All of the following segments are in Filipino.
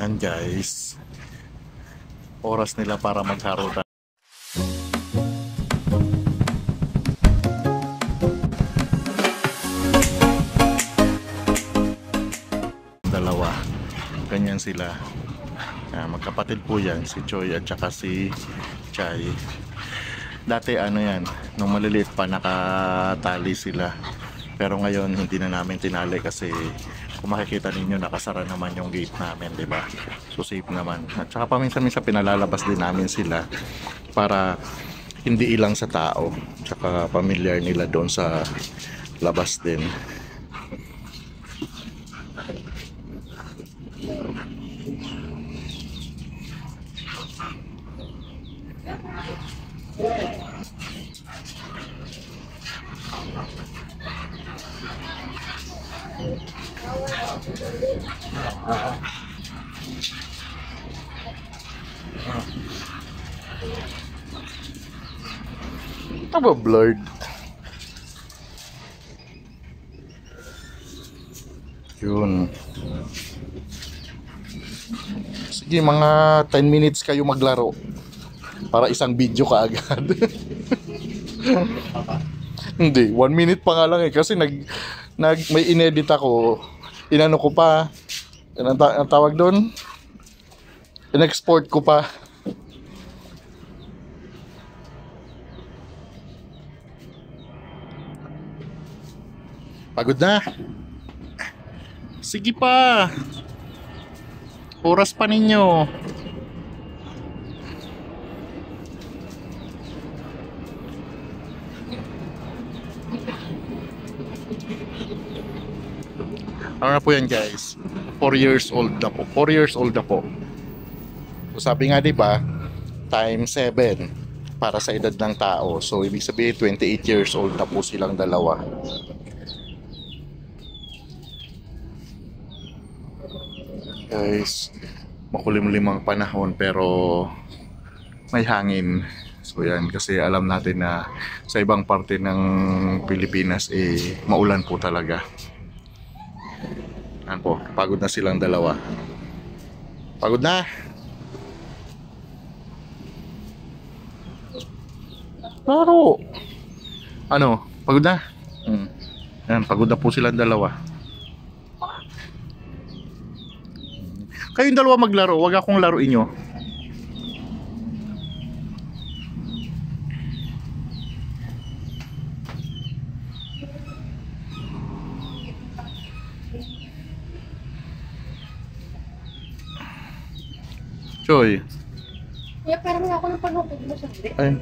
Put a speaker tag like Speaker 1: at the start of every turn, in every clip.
Speaker 1: Yan guys, oras nila para magharutan. Dalawa, ganyan sila. Magkapatid po yan, si Choi at saka si Chai. Dati ano yan, nung maliliit pa nakatali sila. Pero ngayon hindi na namin tinali kasi kung makikita ninyo nakasara naman yung gate namin, 'di ba? So safe naman. At saka paminsan-minsan pinalalabas din namin sila para hindi ilang sa tao. Tsaka familiar nila doon sa labas din. Ito ba blurred? Yun. Sige, mga 10 minutes kayo maglaro para isang video ka agad. Hindi, 1 minute pa nga lang eh kasi may inedit ako. Inano ko pa. Ang tawag doon? In-export ko pa. Pagod na. Sige pa. Oras pa ninyo. Ano na po yan guys? 4 years old na po. 4 years old na po. So sabi nga diba, times 7 para sa edad ng tao. So ibig sabihin 28 years old na po silang dalawa. Guys, makulimlimang panahon pero may hangin. So yan, kasi alam natin na sa ibang parte ng Pilipinas maulan po talaga. Yan po, pagod na silang dalawa. Pagod na. Laro. Ano? Pagod na? Yan, pagod na po silang dalawa. Kayong dalawa maglaro, wag akong laruin nyo. Choy.
Speaker 2: Kaya parang ako ng panukod mo sandali.
Speaker 1: Ayun.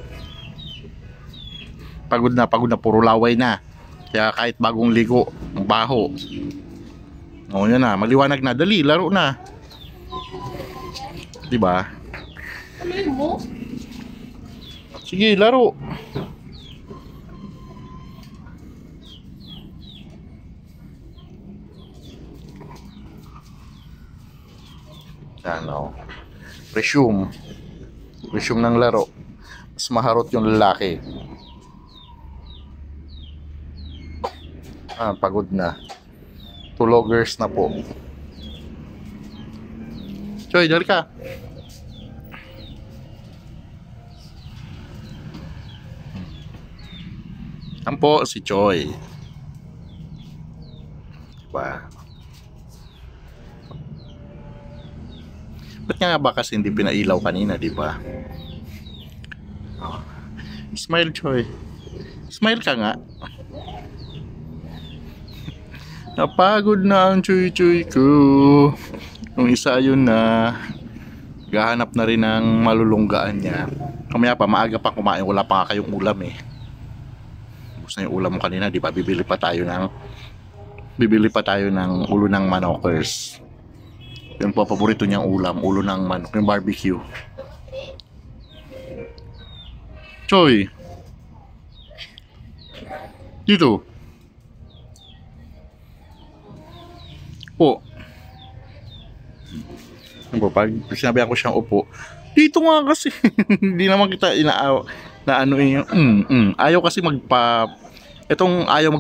Speaker 1: Pagod na, puro laway na. Kaya kahit bagong ligo, ang baho. O yan na, maliwanag na, dali, laro na. Diba?
Speaker 2: Ano yun mo?
Speaker 1: Sige, laro. Ano? Resume ng laro. Mas maharot yung lalaki. Pagod na. Tulogers na po. Choy, dali ka. Ampo si Choy. Diba? Ba't nga ba kasi hindi pinailaw kanina, diba? Smile, Choy. Smile ka nga. Napagod na ang chuy-chuy ko. Yung isa yun na gahanap na rin ng malulunggaan niya. Kamaya pa, maaga pa kumain. Wala pa nga kayong ulam eh. Gusto na yung ulam mo kanina, di ba? Bibili pa tayo ng ulo ng manokers. Yung po, paborito niyang ulam, ulo ng manok, yung barbecue. Choy! Dito. Po. Pag sinabi ako siyang upo, dito nga kasi. Hindi naman kita inaaw na ano yung ayaw kasi ayaw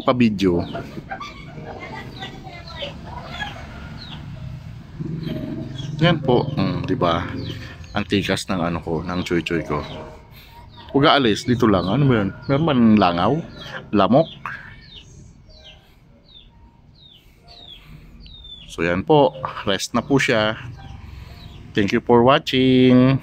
Speaker 1: Yan po, di ba? Antikas ng ano ko, ng choy-choy ko. Huwag aalis, dito lang. Ano ba yun? Meron man langaw? Lamok? So yan po, rest na po siya. Thank you for watching.